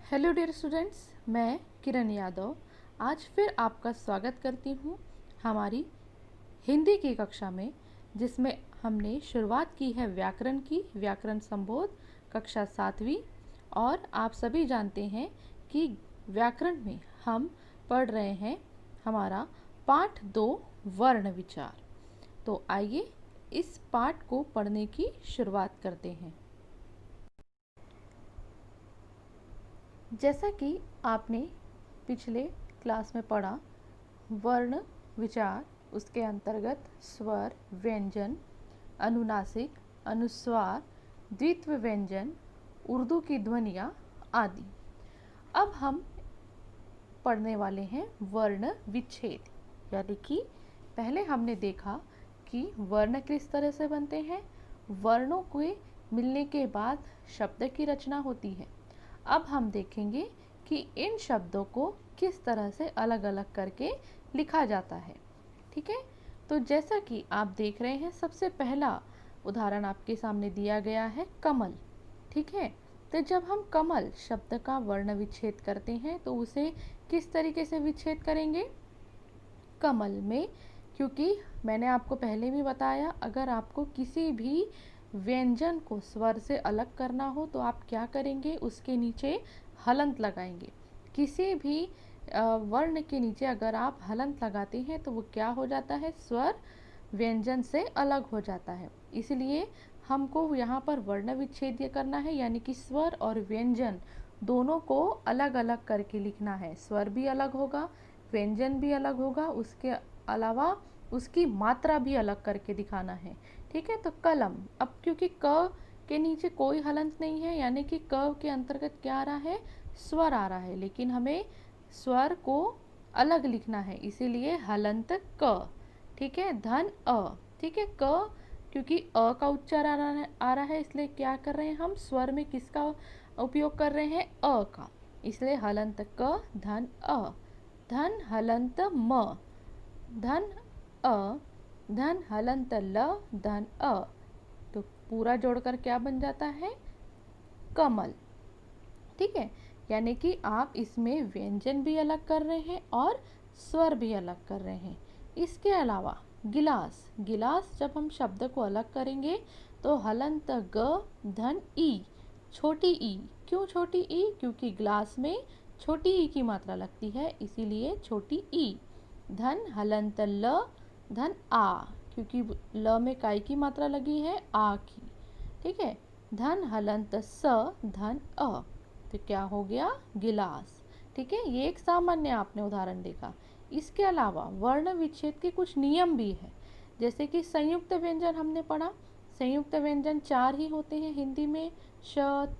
Hello dear students, मैं किरण यादव आज फिर आपका स्वागत करती हूँ हमारी हिंदी की कक्षा में, जिसमें हमने शुरुआत की है व्याकरण की। व्याकरण संबोध कक्षा 7वीं। और आप सभी जानते हैं कि व्याकरण में हम पढ़ रहे हैं हमारा पाठ 2 वर्ण विचार। तो आइए इस पाठ को पढ़ने की शुरुआत करते हैं। जैसा कि आपने पिछले क्लास में पढ़ा, वर्ण विचार उसके अंतर्गत स्वर, व्यंजन, अनुनासिक, अनुस्वार, द्वित्व व्यंजन, उर्दू की ध्वनियाँ आदि। अब हम पढ़ने वाले हैं वर्ण विच्छेद, यानी कि पहले हमने देखा कि वर्ण किस तरह से बनते हैं। वर्णों के मिलने के बाद शब्द की रचना होती है। अब हम देखेंगे कि इन शब्दों को किस तरह से अलग अलग करके लिखा जाता है। ठीक है, तो जैसा कि आप देख रहे हैं, सबसे पहला उदाहरण आपके सामने दिया गया है कमल। ठीक है, तो जब हम कमल शब्द का वर्ण विच्छेद करते हैं तो उसे किस तरीके से विच्छेद करेंगे? कमल में, क्योंकि मैंने आपको पहले भी बताया, अगर आपको किसी भी व्यंजन को स्वर से अलग करना हो तो आप क्या करेंगे? उसके नीचे हलंत लगाएंगे। किसी भी वर्ण के नीचे अगर आप हलंत लगाते हैं तो वो क्या हो जाता है? स्वर व्यंजन से अलग हो जाता है। इसलिए हमको यहाँ पर वर्ण विच्छेद करना है, यानी कि स्वर और व्यंजन दोनों को अलग अलग करके लिखना है। स्वर भी अलग होगा, व्यंजन भी अलग होगा, उसके अलावा उसकी मात्रा भी अलग करके दिखाना है। ठीक है, तो कलम, अब क्योंकि क के नीचे कोई हलंत नहीं है, यानी कि क के अंतर्गत क्या आ रहा है? स्वर आ रहा है, लेकिन हमें स्वर को अलग लिखना है, इसीलिए हलंत क। ठीक है, धन अ। ठीक है, क क्योंकि अ का उच्चार आ रहा है, इसलिए क्या कर रहे हैं हम? स्वर में किसका उपयोग कर रहे हैं? अ का, इसलिए हलंत क धन अ। धन हलंत म, धन अ, धन हलंत ल, धन अ। तो पूरा जोड़कर क्या बन जाता है? कमल। ठीक है, यानी कि आप इसमें व्यंजन भी अलग कर रहे हैं और स्वर भी अलग कर रहे हैं। इसके अलावा गिलास, गिलास जब हम शब्द को अलग करेंगे तो हलंत ग धन ई, छोटी ई। क्यों छोटी ई? क्योंकि ग्लास में छोटी ई की मात्रा लगती है, इसीलिए छोटी ई। धन हलंत ल धन आ, क्योंकि ल में काय की मात्रा लगी है? आ की। ठीक है, धन हलंत स धन अ, तो क्या हो गया? गिलास। ठीक है, ये एक सामान्य आपने उदाहरण देखा। इसके अलावा वर्ण विच्छेद के कुछ नियम भी है, जैसे कि संयुक्त व्यंजन हमने पढ़ा। संयुक्त व्यंजन 4 ही होते हैं हिंदी में, श,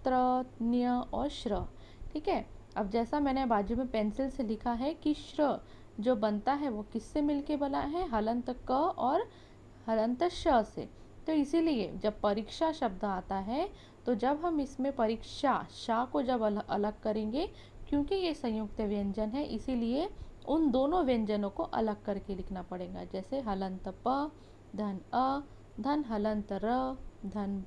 त्र, न्य और श्र। ठीक है, अब जैसा मैंने बाजू में पेंसिल से लिखा है कि श्र जो बनता है वो किससे मिलके बना है? हलंत क और हलंत श से। तो इसीलिए जब परीक्षा शब्द आता है तो जब हम इसमें परीक्षा शा को जब अलग करेंगे, क्योंकि ये संयुक्त व्यंजन है, इसीलिए उन दोनों व्यंजनों को अलग करके लिखना पड़ेगा। जैसे हलंत प धन अ, धन हलंत र, धन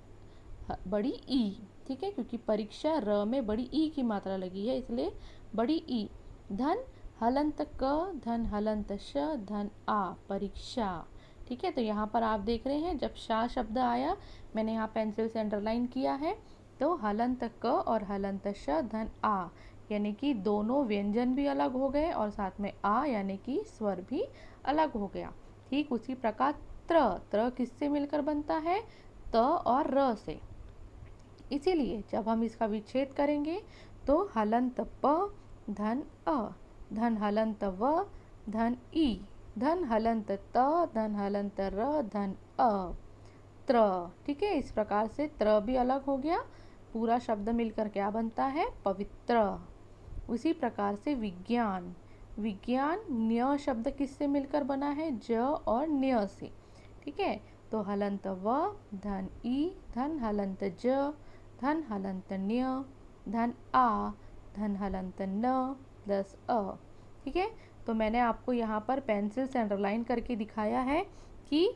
बड़ी ई। ठीक है, क्योंकि परीक्षा र में बड़ी ई की मात्रा लगी है, इसलिए बड़ी ई। धन हलंत क धन हलंत श धन आ, परीक्षा। ठीक है, तो यहाँ पर आप देख रहे हैं जब शा शब्द आया, मैंने यहाँ पेंसिल से अंडरलाइन किया है, तो हलंत क और हलंत श धन आ, यानी कि दोनों व्यंजन भी अलग हो गए और साथ में आ यानी कि स्वर भी अलग हो गया। ठीक उसी प्रकार त्र, त्र किससे मिलकर बनता है? त और र से। इसीलिए जब हम इसका विच्छेद करेंगे तो हलंत प धन अ, धन हलंत व धन ई, धन हलंत त धन हलंत र धन अ, त्र। ठीक है, इस प्रकार से त्र भी अलग हो गया। पूरा शब्द मिलकर क्या बनता है? पवित्र। उसी प्रकार से विज्ञान, विज्ञान न्य शब्द किससे मिलकर बना है? ज और न्य से। ठीक है, तो हलंत व धन ई, धन हलंत ज, धन हलंत न्य, धन आ, धन हलंत न प्लस अ। ठीक है, तो मैंने आपको यहाँ पर पेंसिल से अंडरलाइन करके दिखाया है कि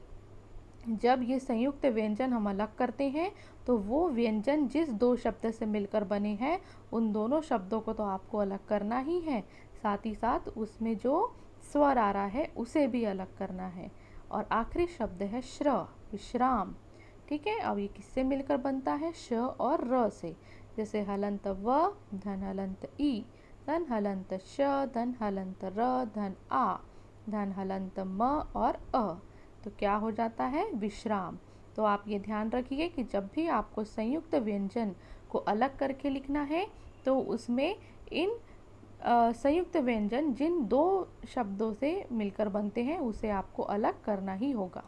जब ये संयुक्त व्यंजन हम अलग करते हैं तो वो व्यंजन जिस दो शब्द से मिलकर बने हैं उन दोनों शब्दों को तो आपको अलग करना ही है, साथ ही साथ उसमें जो स्वर आ रहा है उसे भी अलग करना है। और आखिरी शब्द है श्र, विश्राम। ठीक है, अब ये किससे मिलकर बनता है? श और र से। जैसे हलंत व धन हलंत ई, धन हलंत श, धन हलंत र, धन आ, धन हलंत म और अ। तो क्या हो जाता है? विश्राम। तो आप ये ध्यान रखिए कि जब भी आपको संयुक्त व्यंजन को अलग करके लिखना है तो उसमें इन संयुक्त व्यंजन जिन दो शब्दों से मिलकर बनते हैं उसे आपको अलग करना ही होगा।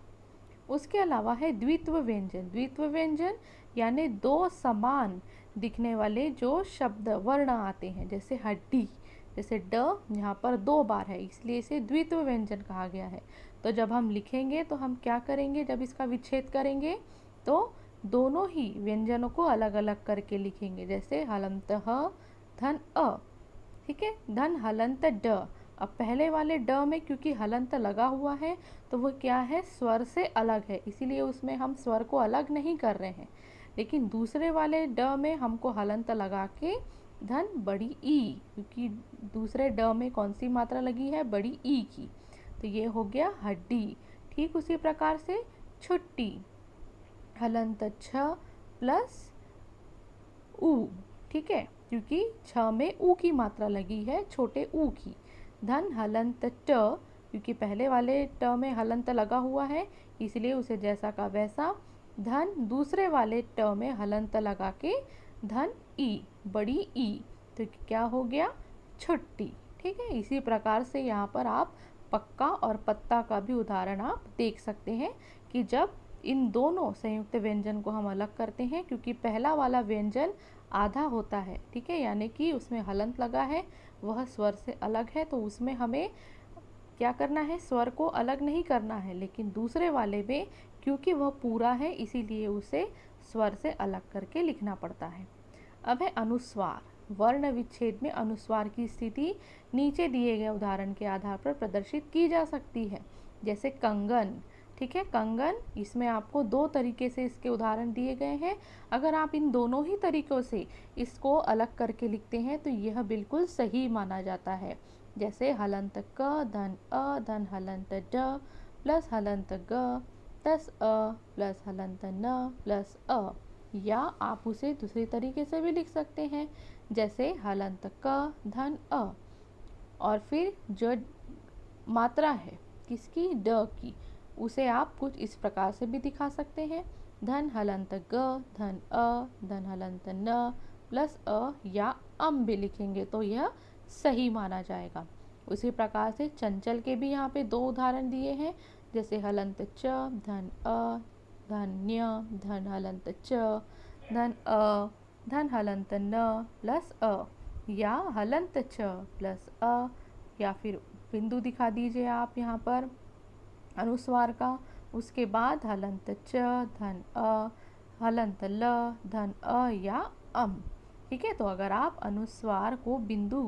उसके अलावा है द्वित्व व्यंजन। द्वित्व व्यंजन यानी दो समान दिखने वाले जो शब्द वर्ण आते हैं, जैसे हड्डी, जैसे ड यहाँ पर दो बार है इसलिए इसे द्वित्व व्यंजन कहा गया है। तो जब हम लिखेंगे तो हम क्या करेंगे? जब इसका विच्छेद करेंगे तो दोनों ही व्यंजनों को अलग अलग करके लिखेंगे। जैसे हलंत ह, धन अ। ठीक है, धन हलंत ड। अब पहले वाले ड में क्योंकि हलंत लगा हुआ है तो वो क्या है? स्वर से अलग है, इसीलिए उसमें हम स्वर को अलग नहीं कर रहे हैं। लेकिन दूसरे वाले ड में हमको हलंत लगा के धन बड़ी ई, क्योंकि दूसरे ड में कौन सी मात्रा लगी है? बड़ी ई की। तो ये हो गया हड्डी। ठीक उसी प्रकार से छुट्टी, हलंत छ प्लस ऊ। ठीक है, क्योंकि छ में ऊ की मात्रा लगी है, छोटे ऊ की। धन हलंत ट, क्योंकि पहले वाले ट में हलंत लगा हुआ है इसलिए उसे जैसा का वैसा। धन दूसरे वाले ट में हलंत लगा के धन ई, बड़ी ई। तो क्या हो गया? छुट्टी। ठीक है, इसी प्रकार से यहाँ पर आप पक्का और पत्ता का भी उदाहरण आप देख सकते हैं कि जब इन दोनों संयुक्त व्यंजन को हम अलग करते हैं, क्योंकि पहला वाला व्यंजन आधा होता है, ठीक है, यानी कि उसमें हलंत लगा है, वह स्वर से अलग है, तो उसमें हमें क्या करना है? स्वर को अलग नहीं करना है। लेकिन दूसरे वाले में क्योंकि वह पूरा है इसीलिए उसे स्वर से अलग करके लिखना पड़ता है। अब है अनुस्वार। वर्ण विच्छेद में अनुस्वार की स्थिति नीचे दिए गए उदाहरण के आधार पर प्रदर्शित की जा सकती है। जैसे कंगन। ठीक है, कंगन, इसमें आपको दो तरीके से इसके उदाहरण दिए गए हैं। अगर आप इन दोनों ही तरीकों से इसको अलग करके लिखते हैं तो यह बिल्कुल सही माना जाता है। जैसे हलंत क धन अ धन हलंत ड प्लस हलंत ग प्लस अ प्लस हलंत न प्लस अ। या आप उसे दूसरी तरीके से भी लिख सकते हैं, जैसे हलंत क धन अ और फिर जो मात्रा है किसकी? ड की, उसे आप कुछ इस प्रकार से भी दिखा सकते हैं, धन हलंत ग धन अ धन हलंत न प्लस अ, या अम भी लिखेंगे तो यह सही माना जाएगा। उसी प्रकार से चंचल के भी यहाँ पे दो उदाहरण दिए हैं, जैसे हलंत च धन अ धन न्य धन हलंत च धन अ धन हलंत न प्लस अ, या हलंत छ प्लस अ, या फिर बिंदु दिखा दीजिए आप यहाँ पर अनुस्वार का, उसके बाद हलंत च धन अ हलंत ल धन अ या अम। ठीक है, तो अगर आप अनुस्वार को बिंदु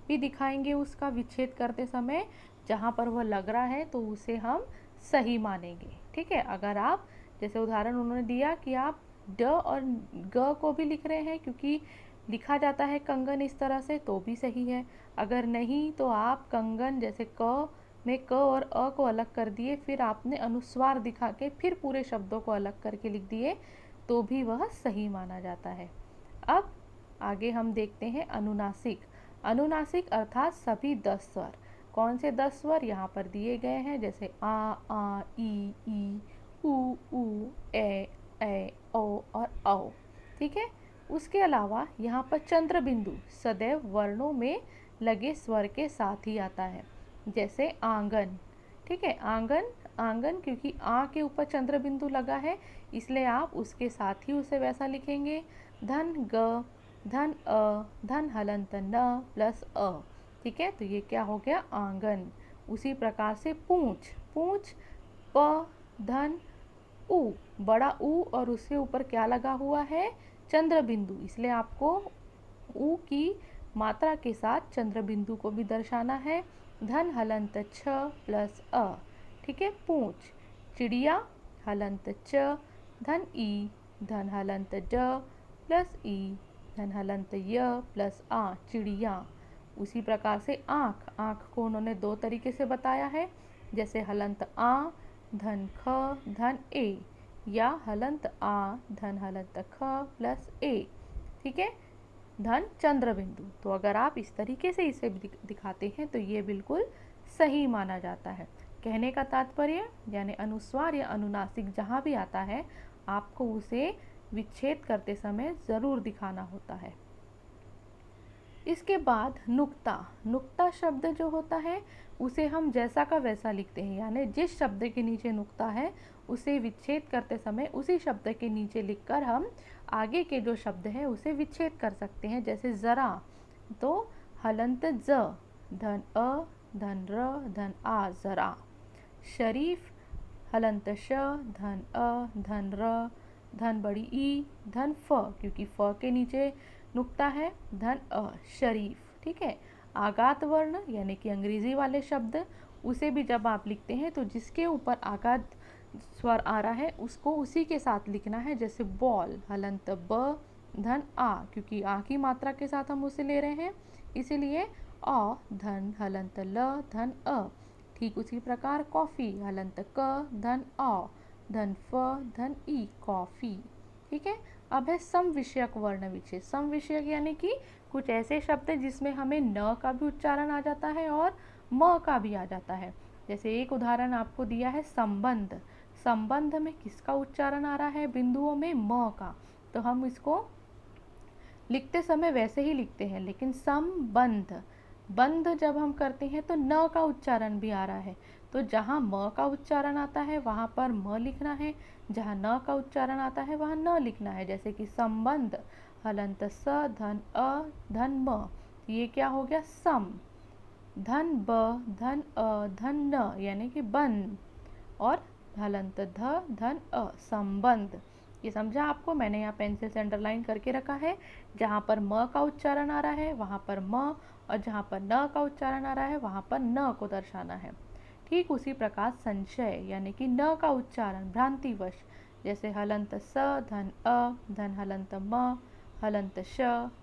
भी दिखाएंगे उसका विच्छेद करते समय जहाँ पर वह लग रहा है तो उसे हम सही मानेंगे। ठीक है, अगर आप जैसे उदाहरण उन्होंने दिया कि आप ड और ग को भी लिख रहे हैं क्योंकि लिखा जाता है कंगन इस तरह से, तो भी सही है। अगर नहीं तो आप कंगन जैसे क में क और अ को अलग कर दिए, फिर आपने अनुस्वार दिखा के फिर पूरे शब्दों को अलग करके लिख दिए तो भी वह सही माना जाता है। अब आगे हम देखते हैं अनुनासिक। अनुनासिक अर्थात सभी 10 स्वर। कौन से 10 स्वर यहाँ पर दिए गए हैं? जैसे आ ई ऊ ए ओ और औ। ठीक है, उसके अलावा यहाँ पर चंद्र बिंदु सदैव वर्णों में लगे स्वर के साथ ही आता है, जैसे आंगन। ठीक है, आंगन, आंगन क्योंकि आ के ऊपर चंद्र बिंदु लगा है इसलिए आप उसके साथ ही उसे वैसा लिखेंगे। धन ग धन अ धन हलंत न प्लस अ। ठीक है, तो ये क्या हो गया? आंगन। उसी प्रकार से पूंछ। पूंछ प धन उ, बड़ा उ और उसके ऊपर क्या लगा हुआ है? चंद्र बिंदु, इसलिए आपको उ की मात्रा के साथ चंद्र बिंदु को भी दर्शाना है। धन हलंत छ प्लस अ। ठीक है, पूंछ। चिड़िया, हलंत च धन ई धन हलंत ड प्लस ई, धन हलंत य प्लस आ, चिड़िया। उसी प्रकार से आँख, आँख को उन्होंने दो तरीके से बताया है, जैसे हलंत आ धन ख धन ए, या हलंत आ धन हलंत ख प्लस ए, ठीक है, धन चंद्र बिंदु। तो अगर आप इस तरीके से इसे दिखाते हैं तो ये बिल्कुल सही माना जाता है। कहने का तात्पर्य यानी अनुस्वार या अनुनासिक जहाँ भी आता है आपको उसे विच्छेद करते समय ज़रूर दिखाना होता है। इसके बाद नुक्ता, नुक्ता शब्द जो होता है उसे हम जैसा का वैसा लिखते हैं, यानी जिस शब्द के नीचे नुक्ता है उसे विच्छेद करते समय उसी शब्द के नीचे लिखकर हम आगे के जो शब्द है उसे विच्छेद कर सकते हैं। जैसे ज़रा, तो हलंत ज धन अ धन र धन आ, ज़रा। शरीफ, हलंत श धन अ धन र धन बड़ी ई धन फ, क्योंकि फ के नीचे नुक्ता है, धन अ, शरीफ, ठीक है। आगात वर्ण यानी कि अंग्रेजी वाले शब्द, उसे भी जब आप लिखते हैं तो जिसके ऊपर आगात स्वर आ रहा है उसको उसी के साथ लिखना है। जैसे बॉल, हलंत ब धन आ, क्योंकि आ की मात्रा के साथ हम उसे ले रहे हैं इसीलिए अ धन हलंत ल धन अ। ठीक उसी प्रकार कॉफ़ी, हलंत क धन अ धन फ धन ई, कॉफ़ी, ठीक है। अब है सम विषयक वर्ण विच्छेद। सम विषयक यानी कि कुछ ऐसे शब्द जिसमें हमें न का भी उच्चारण आ जाता है और म का भी आ जाता है। जैसे एक उदाहरण आपको दिया है संबंध, संबंध में किसका उच्चारण आ रहा है बिंदुओं में, म का, तो हम इसको लिखते समय वैसे ही लिखते हैं। लेकिन संबंध, बंध जब हम करते हैं तो न का उच्चारण भी आ रहा है, तो जहाँ म का उच्चारण आता है वहाँ पर म लिखना है, जहाँ न का उच्चारण आता है वहाँ न लिखना है। जैसे कि संबंध, हलंत स धन अ धन म, ये क्या हो गया सम। धन ब धन अ धन न यानी कि बंद, और हलंत ध धन अ, संबंध। ये समझा आपको? मैंने यहाँ पेंसिल से अंडरलाइन करके रखा है, जहाँ पर म का उच्चारण आ रहा है वहाँ पर म, और जहाँ पर न का उच्चारण आ रहा है वहाँ पर न को दर्शाना है। ठीक उसी प्रकार संशय यानी कि न का उच्चारण भ्रांतिवश, जैसे हलंत स धन अ धन हलंत म, हलंत श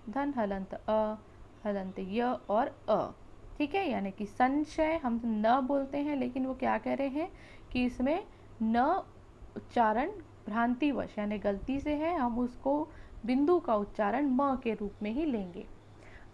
धन हलंत अ, हलंत य और अ, ठीक है। यानी कि संशय हम न बोलते हैं लेकिन वो क्या कह रहे हैं कि इसमें न उच्चारण भ्रांतिवश यानी गलती से है, हम उसको बिंदु का उच्चारण म के रूप में ही लेंगे।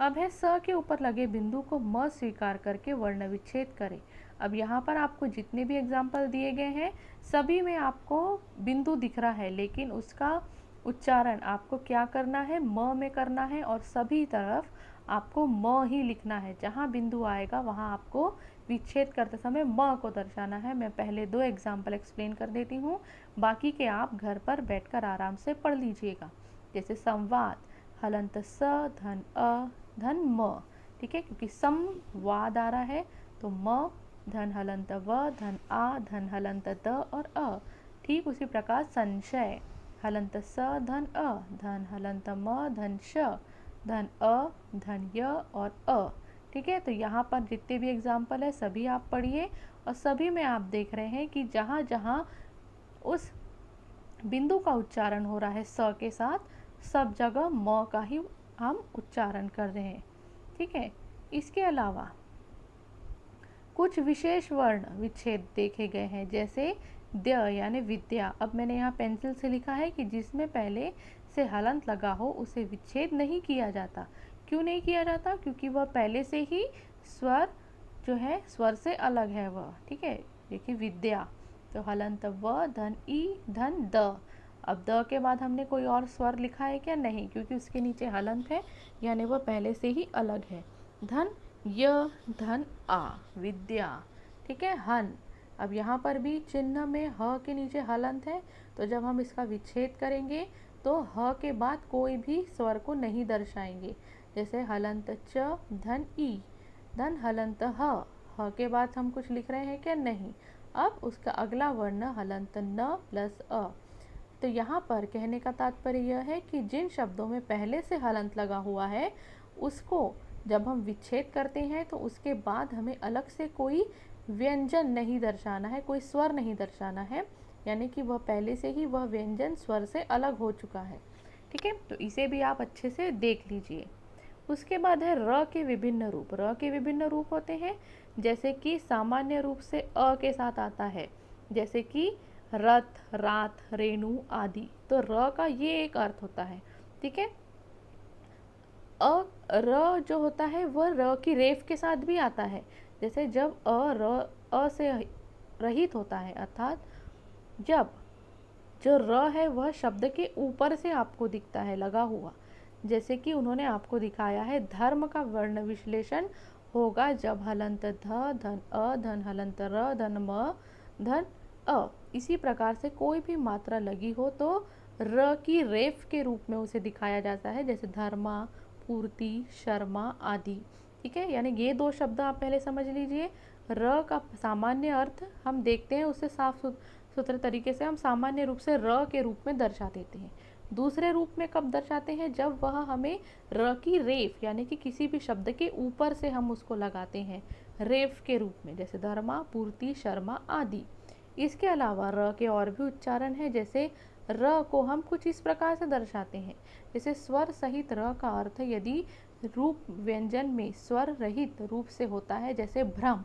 अब है स के ऊपर लगे बिंदु को म स्वीकार करके वर्ण विच्छेद करें। अब यहाँ पर आपको जितने भी एग्जाम्पल दिए गए हैं सभी में आपको बिंदु दिख रहा है, लेकिन उसका उच्चारण आपको क्या करना है, म में करना है, और सभी तरफ आपको म ही लिखना है। जहाँ बिंदु आएगा वहाँ आपको विच्छेद करते समय म को दर्शाना है। मैं पहले दो एग्जाम्पल एक्सप्लेन कर देती हूँ, बाकी के आप घर पर बैठकर आराम से पढ़ लीजिएगा। जैसे संवाद, हलंत स धन अ धन म, ठीक है, क्योंकि संवाद आ रहा है तो म धन हलंत व धन आ धन हलंत द और अ। ठीक उसी प्रकार संशय, हलंत स धन अ धन हलंत म धन श धन अ धन य और अ, ठीक है। तो यहाँ पर जितने भी एग्जाम्पल है सभी आप पढ़िए, और सभी में आप देख रहे हैं कि जहाँ जहाँ उस बिंदु का उच्चारण हो रहा है स के साथ, सब जगह म का ही हम उच्चारण कर रहे हैं, ठीक है। इसके अलावा कुछ विशेष वर्ण विच्छेद देखे गए हैं, जैसे द यानी विद्या। अब मैंने यहाँ पेंसिल से लिखा है कि जिसमें पहले से हलंत लगा हो उसे विच्छेद नहीं किया जाता। क्यों नहीं किया जाता? क्योंकि वह पहले से ही स्वर जो है स्वर से अलग है वह, ठीक है। देखिए विद्या, तो हलंत व धन ई धन द। अब द के बाद हमने कोई और स्वर लिखा है क्या? नहीं, क्योंकि उसके नीचे हलंत है यानी वह पहले से ही अलग है। धन य धन आ, विद्या, ठीक है। हन, अब यहाँ पर भी चिन्ह में ह के नीचे हलंत है, तो जब हम इसका विच्छेद करेंगे तो ह के बाद कोई भी स्वर को नहीं दर्शाएंगे। जैसे हलंत च धन ई धन हलंत ह के बाद हम कुछ लिख रहे हैं क्या? नहीं। अब उसका अगला वर्ण हलंत न प्लस अ। तो यहाँ पर कहने का तात्पर्य यह है कि जिन शब्दों में पहले से हलंत लगा हुआ है उसको जब हम विच्छेद करते हैं तो उसके बाद हमें अलग से कोई व्यंजन नहीं दर्शाना है, कोई स्वर नहीं दर्शाना है, यानी कि वह पहले से ही वह व्यंजन स्वर से अलग हो चुका है। ठीक है, तो इसे भी आप अच्छे से देख लीजिए। उसके बाद है र के विभिन्न रूप। र के विभिन्न रूप होते हैं, जैसे कि सामान्य रूप से अ के साथ आता है, जैसे कि रथ, रात, रेणु आदि। तो र का ये एक अर्थ होता है। ठीक है, र जो होता है वह र की रेफ के साथ भी आता है। जैसे जब अ से रहित होता है, अर्थात जब जो र है वह शब्द के ऊपर से आपको दिखता है लगा हुआ, जैसे कि उन्होंने आपको दिखाया है धर्म का वर्ण विश्लेषण होगा जब हलंत ध धन अ धन हलंत र धन म धन अ। इसी प्रकार से कोई भी मात्रा लगी हो तो र की रेफ के रूप में उसे दिखाया जाता है, जैसे धर्मा, पूर्ति, शर्मा आदि। ठीक है, यानी ये दो शब्द आप पहले समझ लीजिए। र का सामान्य अर्थ हम देखते हैं, उससे साफ सुथरे तरीके से हम सामान्य रूप से र के रूप में दर्शा देते हैं। दूसरे रूप में कब दर्शाते हैं, जब वह हमें र की रेफ यानी कि किसी भी शब्द के ऊपर से हम उसको लगाते हैं रेफ के रूप में, जैसे धर्मा, पूर्ति, शर्मा आदि। इसके अलावा र के और भी उच्चारण हैं, जैसे र को हम कुछ इस प्रकार से दर्शाते हैं, जैसे स्वर सहित र का अर्थ यदि रूप व्यंजन में स्वर रहित रूप से होता है, जैसे भ्रम।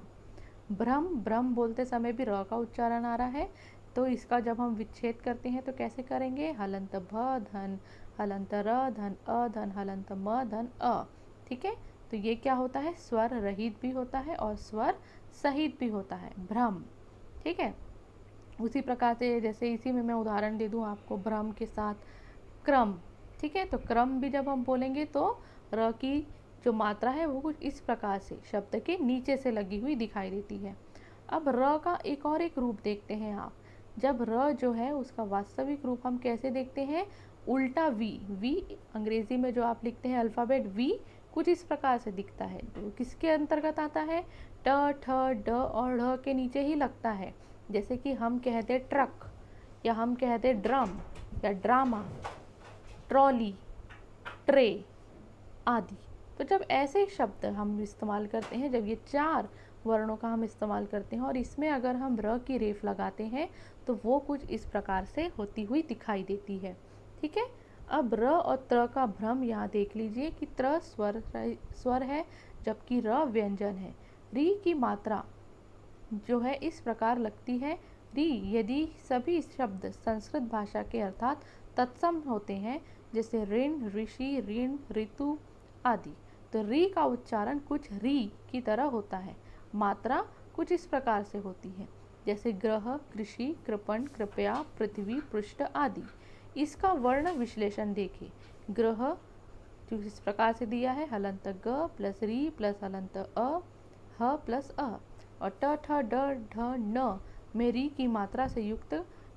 ब्रह्म बोलते समय भी र का उच्चारण आ रहा है, तो इसका जब हम विच्छेद करते हैं तो कैसे करेंगे, हलंत भ धन हलंत र धन अ धन हलंत म धन अ। ठीक है, तो ये क्या होता है, स्वर रहित भी होता है और स्वर सहित भी होता है, भ्रम। ठीक है, उसी प्रकार से जैसे इसी में मैं उदाहरण दे दूं आपको भ्रम के साथ क्रम। ठीक है, तो क्रम भी जब हम बोलेंगे तो र की जो मात्रा है वो कुछ इस प्रकार से शब्द के नीचे से लगी हुई दिखाई देती है। अब र का एक रूप देखते हैं आप। जब र जो है उसका वास्तविक रूप हम कैसे देखते हैं, उल्टा वी अंग्रेजी में जो आप लिखते हैं अल्फ़ाबेट वी, कुछ इस प्रकार से दिखता है। जो किसके अंतर्गत आता है, ट ठ ड और ढ के नीचे ही लगता है। जैसे कि हम कहते ट्रक, या हम कहते ड्रम, या ड्रामा, ट्रॉली, ट्रे आदि। तो जब ऐसे शब्द हम इस्तेमाल करते हैं, जब ये 4 वर्णों का हम इस्तेमाल करते हैं और इसमें अगर हम र की रेफ लगाते हैं तो वो कुछ इस प्रकार से होती हुई दिखाई देती है। ठीक है, अब र और त्र का भ्रम यहाँ देख लीजिए कि त्र स्वर है जबकि र व्यंजन है। री की मात्रा जो है इस प्रकार लगती है, री यदि सभी शब्द संस्कृत भाषा के अर्थात तत्सम होते हैं, जैसे ऋण, ऋषि, ऋण, ऋतु आदि, तो री का उच्चारण कुछ री की तरह होता है। मात्रा कुछ इस प्रकार से होती है, जैसे ग्रह, कृषि, कृपण, कृपया, पृथ्वी, पृष्ठ आदि। इसका वर्ण विश्लेषण देखिए। ग्रह जो इस प्रकार से दिया है, हलंत ग प्लस री प्लस हलंत अ, ह प्लस अ, और ट ठ ड ढ न में री की मात्रा से युक्त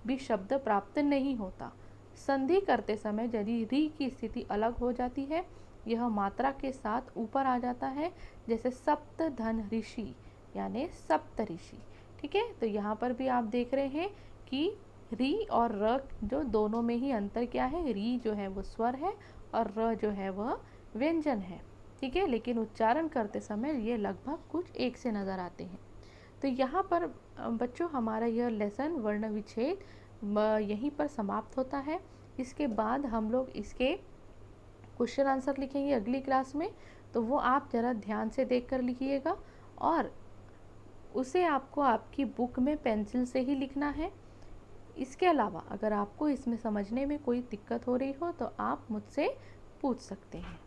भी शब्द प्राप्त नहीं होता। संधि करते समय यदि री की स्थिति अलग हो जाती है, यह मात्रा के साथ ऊपर आ जाता है, जैसे सप्त धन ऋषि यानी सप्त ऋषि। ठीक है, तो यहाँ पर भी आप देख रहे हैं कि री और र जो दोनों में ही अंतर क्या है, री जो है वो स्वर है और र जो है वह व्यंजन है। ठीक है, लेकिन उच्चारण करते समय ये लगभग कुछ एक से नज़र आते हैं। तो यहाँ पर बच्चों हमारा यह लेसन वर्ण विच्छेद यहीं पर समाप्त होता है। इसके बाद हम लोग इसके क्वेश्चन आंसर लिखेंगे अगली क्लास में, तो वो आप ज़रा ध्यान से देख कर लिखिएगा और उसे आपको आपकी बुक में पेंसिल से ही लिखना है। इसके अलावा अगर आपको इसमें समझने में कोई दिक्कत हो रही हो तो आप मुझसे पूछ सकते हैं।